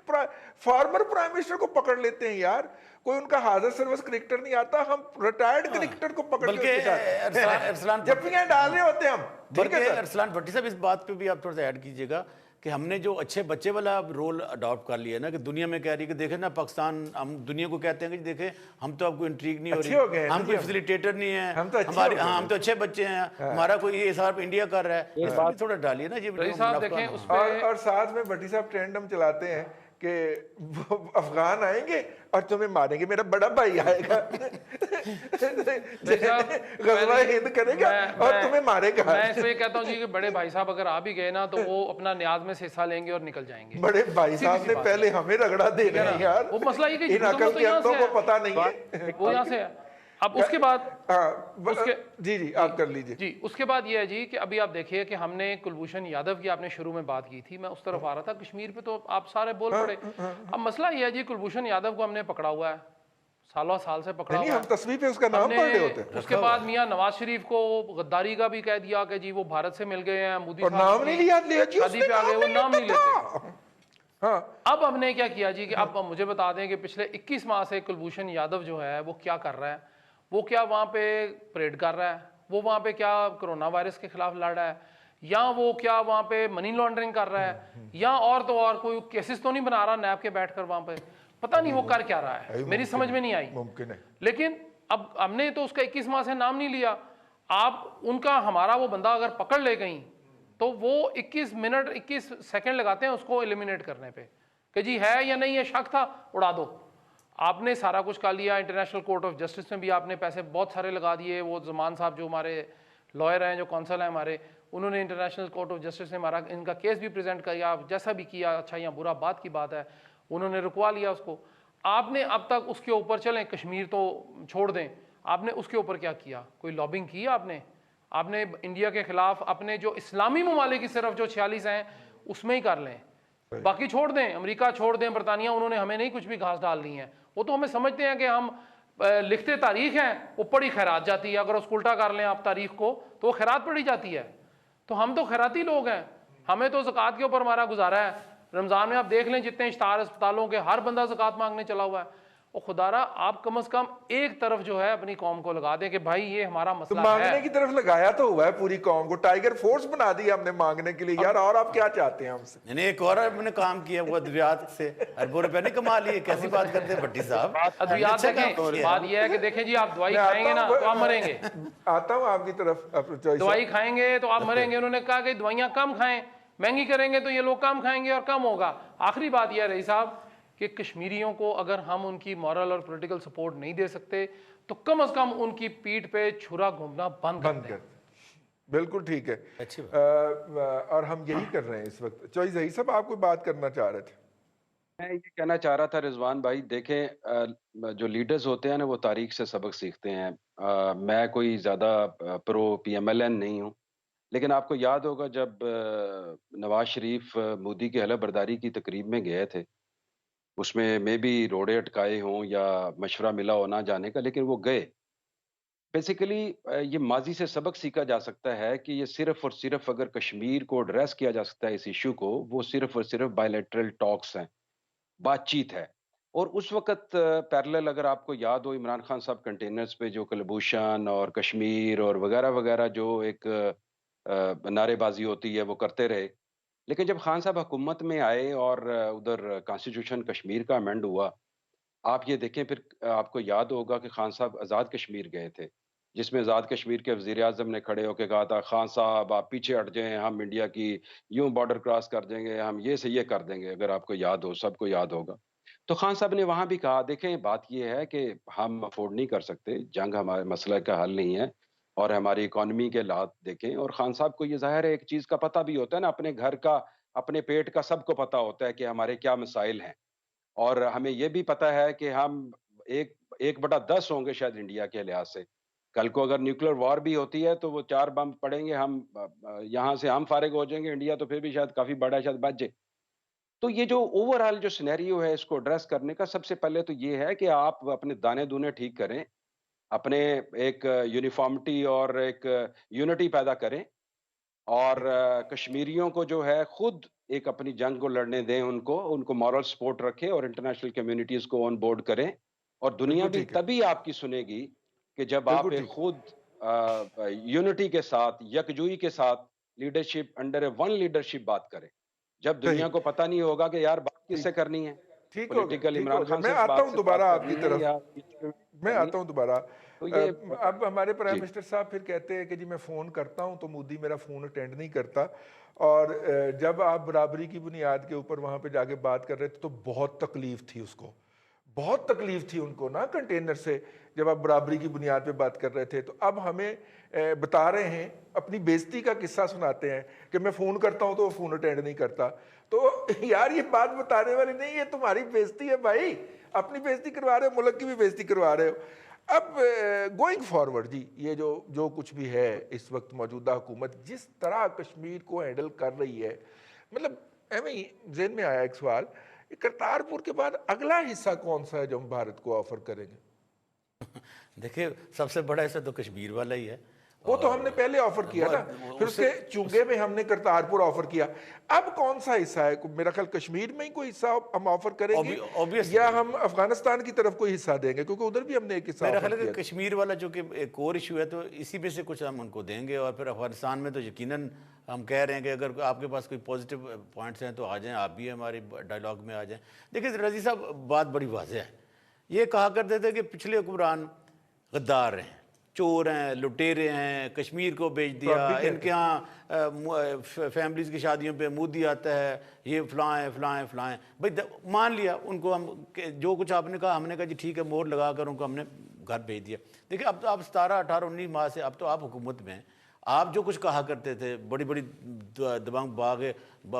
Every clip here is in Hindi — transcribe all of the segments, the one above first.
फॉर्मर प्राइम मिनिस्टर को पकड़ लेते हैं यार, कोई उनका हाजिर सर्विस क्रिकेटर नहीं आता, हम रिटायर्ड क्रिकेटर को पकड़ बल्कि के जप्पियां डाल रहे होते हैं हम। बल्कि अरसलान भट्टी साहब, इस बात पे भी आप थोड़ा सा ऐड कीजिएगा कि हमने जो अच्छे बच्चे वाला रोल अडॉप्ट कर लिया ना, कि दुनिया में कह रही है कि देखें ना पाकिस्तान, हम दुनिया को कहते हैं कि देखें हम तो आपको इंट्रीग नहीं हो रही, हम कोई फैसिलिटेटर नहीं है, हम तो हमारे हम तो अच्छे बच्चे हैं, हमारा कोई ये हिसाब इंडिया कर रहा है, इस बात थोड़ा डालिए ना जी साहब। देखें उस पे और साथ में भट्टी साहब ट्रेंड हम चलाते हैं कि अफगान आएंगे और तुम्हें मारेंगे, मेरा बड़ा भाई आएगा गजवा हिंद करेगा और तुम्हें मारेगा। मैं इसलिए कहता हूँ जी कि बड़े भाई साहब अगर आ भी गए ना तो वो अपना न्याज में से हिस्सा लेंगे और निकल जाएंगे। बड़े भाई साहब ने पहले हमें रगड़ा देना है यार, वो मसला ये कि इन अकल के अंतों को पता नहीं है, वो यहाँ से है। अब उसके बाद जी आप कर लीजिए जी। उसके बाद ये है जी कि अभी आप देखिए कि हमने कुलभूषण यादव की आपने शुरू में बात की थी, मैं उस तरफ आ रहा था, कश्मीर पे तो आप सारे बोल पड़े। अब मसला ये है जी, कुलभूषण यादव को हमने पकड़ा हुआ है, सालों साल से पकड़ा हुआ है, हम तस्वीर पे उसका नाम पढ़ रहे होते हैं। उसके बाद मियां नवाज शरीफ को गद्दारी का भी कह दिया कि जी वो भारत से मिल गए हैं, मोदी साहब नाम नहीं लिया, शादी पे आ गए, वो नाम नहीं लेते। हाँ। अब हमने क्या किया जी कि अब मुझे बता दें कि पिछले 21 माह से कुलभूषण यादव जो है वो क्या कर रहा है, वो क्या वहाँ पे परेड कर रहा है, वो वहाँ पे क्या कोरोना वायरस के खिलाफ लड़ रहा है, या वो क्या वहाँ पे मनी लॉन्ड्रिंग कर रहा है, या और तो और कोई केसेस तो नहीं बना रहा नैब के बैठकर वहाँ पे, पता नहीं वो कर क्या रहा है, मेरी समझ में नहीं आई। मुमकिन है, लेकिन अब हमने तो उसका 21 माह से नाम नहीं लिया। आप उनका हमारा वो बंदा अगर पकड़ ले कहीं तो वो 21 मिनट 21 सेकंड लगाते हैं उसको एलिमिनेट करने पे कि जी है या नहीं है, शक था उड़ा दो। आपने सारा कुछ कर लिया, इंटरनेशनल कोर्ट ऑफ जस्टिस में भी आपने पैसे बहुत सारे लगा दिए। वो जमान साहब जो हमारे लॉयर हैं, जो कौंसल हैं हमारे, उन्होंने इंटरनेशनल कोर्ट ऑफ जस्टिस में हमारा इनका केस भी प्रेजेंट किया, जैसा भी किया, अच्छा या बुरा बात की बात है, उन्होंने रुकवा लिया उसको। आपने अब तक उसके ऊपर, चलें कश्मीर तो छोड़ दें, आपने उसके ऊपर क्या किया? कोई लॉबिंग की आपने इंडिया के खिलाफ? अपने जो इस्लामी ममालिक की सिर्फ जो 46 हैं उसमें ही कर लें, बाकी छोड़ दें, अमेरिका छोड़ दें, बरतानिया, उन्होंने हमें नहीं कुछ भी घास डालनी है। वो तो हमें समझते हैं कि हम लिखते तारीख हैं, वो पढ़ी खैरात जाती है। अगर उसको उल्टा कर लें आप तारीख को तो वो खैरात पढ़ी जाती है। तो हम तो खैराती लोग हैं, हमें तो ज़कात के ऊपर हमारा गुजारा है। रमज़ान में आप देख लें जितने इश्तार अस्पतालों के, हर बंदा ज़कात मांगने चला हुआ है। और खुदारा आप कम से कम एक तरफ जो है अपनी कौम को लगा दें कि भाई ये हमारा मसला तो मांगने की तरफ लगाया तो हुआ है पूरी कौम को, टाइगर फोर्स बना दिया हमने मांगने के लिए यार। और आप क्या चाहते हैं हमसे? नहीं, एक और हमने काम किया, वो अद्वियात से अरबों रुपए नहीं कमा लिए। कैसी बात करते हैं भट्टी साहब? अद्वियात देखें, बात ये है कि देखें जी, आप दवाई खाएंगे ना तो आप मरेंगे। आता हूँ आपकी तरफ, दवाई खाएंगे तो आप मरेंगे। उन्होंने कहा कि दवाइयाँ कम खाएं, महंगी करेंगे तो ये लोग कम खाएंगे और कम होगा। आखिरी बात यह रही साहब कि कश्मीरियों को अगर हम उनकी मॉरल और पॉलिटिकल सपोर्ट नहीं दे सकते तो कम से कम उनकी पीठ पे छुरा घूमना बंद कर दें। बिल्कुल ठीक है, अच्छी और हम यही कर रहे हैं इस वक्त। चॉइस यही सब आप कोई बात करना चाह रहे थे? मैं ये कहना चाह रहा था रिजवान भाई, देखें जो लीडर्स होते हैं ना वो तारीख से सबक सीखते हैं। मैं कोई ज़्यादा प्रो PMLN नहीं हूँ, लेकिन आपको याद होगा जब नवाज शरीफ मोदी की हलफबर्दारी की तकरीब में गए थे, उसमें मे बी रोड़े अटकाए हों या मशवरा मिला हो ना जाने का, लेकिन वो गए। बेसिकली ये माजी से सबक सीखा जा सकता है कि ये सिर्फ और सिर्फ अगर कश्मीर को एड्रेस किया जा सकता है इस इशू को, वो सिर्फ और सिर्फ बायलैटरल टॉक्स हैं, बातचीत है। और उस वक़्त पैरेलल अगर आपको याद हो, इमरान खान साहब कंटेनर्स पे जो कुलभूषण और कश्मीर और वगैरह-वगैरह जो एक नारेबाज़ी होती है वो करते रहे। लेकिन जब खान साहब हुकूमत में आए और उधर कॉन्स्टिट्यूशन कश्मीर का अमेंड हुआ, आप ये देखें फिर आपको याद होगा कि खान साहब आज़ाद कश्मीर गए थे, जिसमें आज़ाद कश्मीर के वज़ीर-ए-आज़म ने खड़े होके कहा था, खान साहब आप पीछे हट जाएँ, हम इंडिया की यूँ बॉर्डर क्रॉस कर देंगे, हम ये से ये कर देंगे, अगर आपको याद हो, सबको याद होगा। तो खान साहब ने वहाँ भी कहा, देखें बात ये है कि हम अफ़ोर्ड नहीं कर सकते, जंग हमारे मसले का हल नहीं है और हमारी इकॉनमी के हालात देखें। और खान साहब को ये ज़ाहिर है एक चीज़ का पता भी होता है ना, अपने घर का, अपने पेट का सबको पता होता है कि हमारे क्या मसाइल हैं। और हमें ये भी पता है कि हम 1/10 होंगे शायद इंडिया के लिहाज से। कल को अगर न्यूक्लियर वॉर भी होती है तो वो 4 बम पड़ेंगे, हम यहाँ से हम फारिग हो जाएँगे, इंडिया तो फिर भी शायद काफ़ी बड़ा शायद बच जाए। तो ये जो ओवरऑल जो सिनेरियो है इसको एड्रेस करने का सबसे पहले तो ये है कि आप अपने दाने-दूने ठीक करें, अपने एक यूनिफ़ॉर्मिटी और एक यूनिटी पैदा करें। और कश्मीरियों को जो है खुद एक अपनी जंग को लड़ने दें, उनको मॉरल सपोर्ट रखें और इंटरनेशनल कम्युनिटीज़ को ऑन बोर्ड करें। और दुनिया बिल्कुल भी ठीक है, तभी आपकी सुनेगी कि जब बिल्कुल आप एक ठीक है। खुद यूनिटी के साथ, यकजुई के साथ लीडरशिप अंडर ए वन लीडरशिप बात करें। जब सही, दुनिया को पता नहीं होगा कि यार बात ठीक, किससे करनी है, ठीक हो गया, पॉलिटिकल ठीक हो इमरान गया। खान मैं से आता बात हूँ से बात दोबारा आपकी करनी है तरफ, या मैं करनी है, आता हूँ दोबारा। तो ये अब हमारे प्राइम जी। मिनिस्टर साहब फिर कहते हैं कि जी मैं फ़ोन करता हूँ तो मोदी मेरा फ़ोन अटेंड नहीं करता। और जब आप बराबरी की बुनियाद के ऊपर वहाँ पे जाके बात कर रहे थे तो बहुत तकलीफ थी उसको, बहुत तकलीफ थी उनको ना कंटेनर से, जब आप बराबरी की बुनियाद पे बात कर रहे थे। तो अब हमें बता रहे हैं, अपनी बेइज्जती का किस्सा सुनाते हैं कि मैं फ़ोन करता हूँ तो वो फ़ोन अटेंड नहीं करता। तो यार ये बात बताने वाली नहीं, ये तुम्हारी बेइज्जती है भाई, अपनी बेइज्जती करवा रहे हो, मुल्क की भी बेइज्जती करवा रहे हो। अब गोइंग फॉरवर्ड जी, ये जो जो कुछ भी है इस वक्त मौजूदा हुकूमत जिस तरह कश्मीर को हैंडल कर रही है, मतलब एवं ही जेहन में आया एक सवाल, करतारपुर के बाद अगला हिस्सा कौन सा है जो हम भारत को ऑफर करेंगे? देखिए, सबसे बड़ा हिस्सा तो कश्मीर वाला ही है। वो तो और हमने पहले ऑफर किया ना, फिर उसके चुंगे में हमने करतारपुर ऑफर किया। अब कौन सा हिस्सा है? मेरा ख्याल कश्मीर में ही कोई हिस्सा हम ऑफर करेंगे ऑब्वियसली या हम अफगानिस्तान की तरफ कोई हिस्सा देंगे, क्योंकि उधर भी हमने एक हिस्सा मेरा ऑफर ख्याल है किया कि कश्मीर वाला जो कि एक और इशू है, तो इसी में से कुछ हम उनको देंगे। और फिर अफगानिस्तान में तो यकीनन हम कह रहे हैं कि अगर आपके पास कोई पॉजिटिव पॉइंट्स हैं तो आ जाएं, आप भी हमारे डायलॉग में आ जाएं। देखिए रजी साहब, बात बड़ी वाज़ेह है। ये कहा करते थे कि पिछले हुक्मरान गद्दार हैं, चोर हैं, लुटेरे हैं, कश्मीर को बेच दिया, आप भी कहते इनके यहाँ फैमिलीज़ की शादियों पे मोदी आता है, ये फ़लाँ है फ़लाँ है फ़लाँ है। भाई मान लिया उनको, हम जो कुछ आपने कहा हमने कहा जी ठीक है, मोहर लगा कर उनको हमने घर भेज दिया। देखिए अब तो आप 17, 18, 19 माह से अब तो आप हुकूमत में हैं। आप जो कुछ कहा करते थे, बड़ी बड़ी दबंग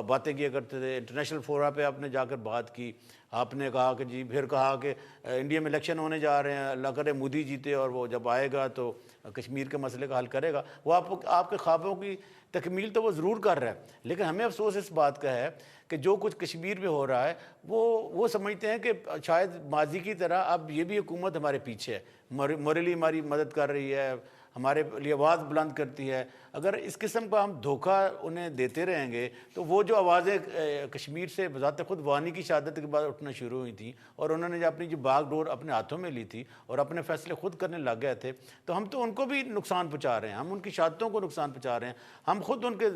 बातें किया करते थे, इंटरनेशनल फोरा पे आपने जाकर बात की, आपने कहा कि जी, फिर कहा कि इंडिया में इलेक्शन होने जा रहे हैं, अल्लाह करे मोदी जीते और वो जब आएगा तो कश्मीर के मसले का हल करेगा। वो आपके ख्वाबों की तकमील तो वो ज़रूर कर रहा है, लेकिन हमें अफसोस इस बात का है कि जो कुछ कश्मीर में हो रहा है वो समझते हैं कि शायद माजी की तरह अब ये भी हुकूमत हमारे पीछे है, मॉरली हमारी मदद कर रही है, हमारे लिए आवाज़ बुलंद करती है। अगर इस किस्म का हम धोखा उन्हें देते रहेंगे तो वो जो आवाज़ें कश्मीर से बज़ात खुद वानी की शहादत के बाद उठना शुरू हुई थी और उन्होंने जो अपनी बागडोर अपने हाथों में ली थी और अपने फैसले खुद करने लग गए थे, तो हम तो उनको भी नुकसान पहुँचा रहे हैं, हम उनकी शहादतों को नुकसान पहुँचा रहे हैं, हम खुद उनके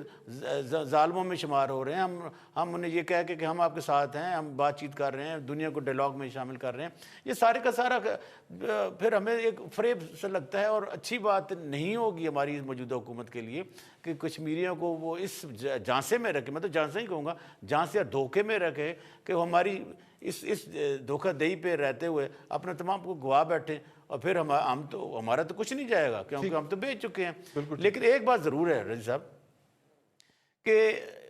जालमों में शुमार हो रहे हैं। हम उन्हें ये कह के कि हम आपके साथ हैं, हम बातचीत कर रहे हैं, दुनिया को डायलॉग में शामिल कर रहे हैं, ये सारे का सारा फिर हमें एक फ़रेब सा लगता है। और अच्छी बात नहीं होगी हमारी मौजूदा हुकूमत के लिए कि कश्मीरियों को वो इस झांसे में रखे, मैं तो झांसा ही कहूँगा, झांसे या धोखे में रखे कि वो हमारी इस धोखाधड़ी पे रहते हुए अपने तमाम को गवा बैठे और फिर हम तो हमारा तो कुछ नहीं जाएगा क्योंकि हम तो बेच चुके हैं। लेकिन एक बात ज़रूर है रजी साहब कि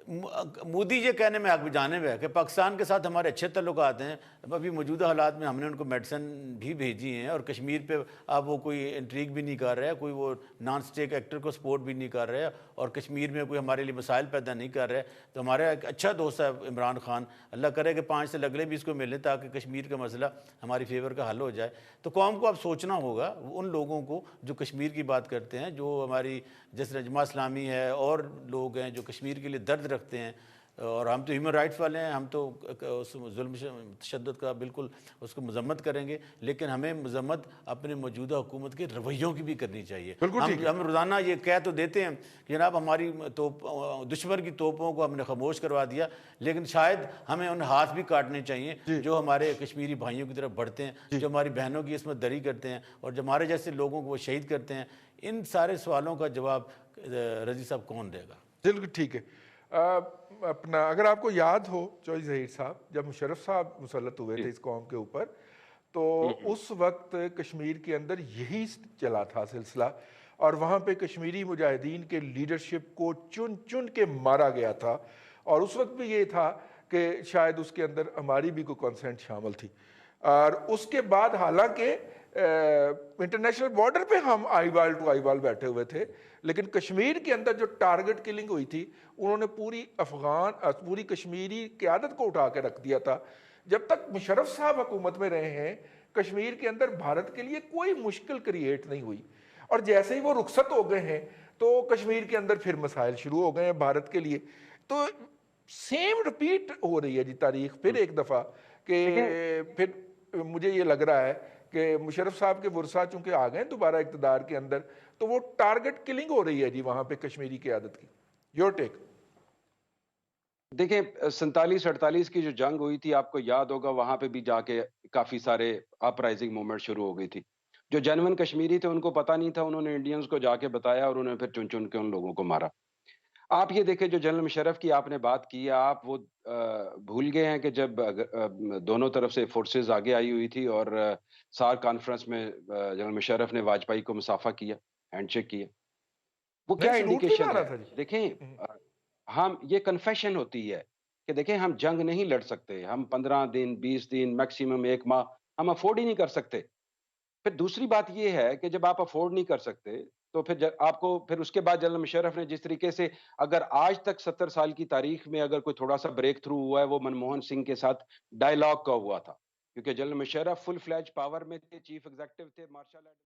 मोदी ये कहने में आगे जाने में है कि पाकिस्तान के साथ हमारे अच्छे तल्लुकात हैं। अभी मौजूदा हालात में हमने उनको मेडिसिन भी भेजी हैं और कश्मीर पे अब वो कोई इंट्रीग भी नहीं कर रहा है, कोई वो नॉन स्टेट एक्टर को सपोर्ट भी नहीं कर रहा है और कश्मीर में कोई हमारे लिए मसाइल पैदा नहीं कर रहा है। तो हमारा एक अच्छा दोस्त है इमरान खान, अल्लाह करे कि 5 से अगले भी इसको मिले ताकि कश्मीर का मसला हमारी फेवर का हल हो जाए। तो कौम को अब सोचना होगा, उन लोगों को जो कश्मीर की बात करते हैं, जो हमारी जैसे जमात इस्लामी है और लोग हैं जो कश्मीर के लिए दर्द रखते हैं, और हम तो ह्यूमन राइट्स वाले हैं, हम तो उस जुल्म तशद्दुद का बिल्कुल उसको मजम्मत करेंगे, लेकिन हमें मजम्मत अपने मौजूदा हुकूमत के रवैयों की भी करनी चाहिए। हम रोज़ाना ये कह तो देते हैं कि जनाब हमारी दुश्मन की तोपों को हमने खामोश करवा दिया, लेकिन शायद हमें उन हाथ भी काटने चाहिए जो हमारे कश्मीरी भाइयों की तरफ बढ़ते हैं, जो हमारी बहनों की इसमत दरी करते हैं और जो हमारे जैसे लोगों को वो शहीद करते हैं। इन सारे सवालों का जवाब रजी साहब कौन देगा? बिल्कुल ठीक है। अपना अगर आपको याद हो चौधरी ज़हीर साहब, जब मुशर्रफ साहब मुसल्लत हुए थे इस कौम के ऊपर, तो उस वक्त कश्मीर के अंदर यही चला था सिलसिला और वहाँ पे कश्मीरी मुजाहिदीन के लीडरशिप को चुन चुन के मारा गया था। और उस वक्त भी ये था कि शायद उसके अंदर हमारी भी कोई कंसेंट शामिल थी। और उसके बाद हालांकि इंटरनेशनल बॉर्डर पे हम आईवाल टू आईवाल बैठे हुए थे, लेकिन कश्मीर के अंदर जो टारगेट किलिंग हुई थी उन्होंने पूरी कश्मीरी क़यादत को उठा के रख दिया था। जब तक मुशर्रफ साहब हुकूमत में रहे हैं कश्मीर के अंदर भारत के लिए कोई मुश्किल क्रिएट नहीं हुई, और जैसे ही वो रुखसत हो गए हैं तो कश्मीर के अंदर फिर मसाइल शुरू हो गए हैं भारत के लिए। तो सेम रिपीट हो रही है जी तारीख फिर एक दफ़ा कि फिर मुझे ये लग रहा है कि मुशर्रफ साहब के वर्सा चूंकि आ गए दोबारा इक़्तिदार के अंदर, तो वो टारगेट किलिंग हो रही है जी वहाँ पे कश्मीरी क़यादत की। Your take. देखिए 47-48 की जो जंग हुई थी, आपको याद होगा वहां पे भी जाके काफी सारे अपराइजिंग मूवमेंट शुरू हो गई थी। जो जेन्युइन कश्मीरी थे उनको पता नहीं था, उन्होंने इंडियंस को जाके बताया और उन्होंने फिर चुन चुन के उन लोगों को मारा। आप ये देखें, जो जनरल मुशर्रफ की आपने बात की है, आप वो भूल गए हैं कि जब दोनों तरफ से फोर्सेस आगे आई हुई थी और सार्क कॉन्फ्रेंस में जनरल मुशर्रफ ने वाजपेयी को मुसाफा किया, हैंडशेक किया। वो नहीं, क्या सलूट भी इंडिकेशन मारा है? था जी। देखें, हम ये कन्फेशन होती है कि देखें हम जंग नहीं लड़ सकते, हम 15 दिन 20 दिन मैक्सिमम 1 माह हम अफोर्ड ही नहीं कर सकते। फिर दूसरी बात ये है कि जब आप अफोर्ड नहीं कर सकते, तो फिर आपको फिर उसके बाद जनरल मुशर्रफ ने जिस तरीके से, अगर आज तक 70 साल की तारीख में अगर कोई थोड़ा सा ब्रेक थ्रू हुआ है, वो मनमोहन सिंह के साथ डायलॉग का हुआ था, क्योंकि general Musharraf full fledge power में थे, चीफ एग्जीक्यूटिव थे, मार्शल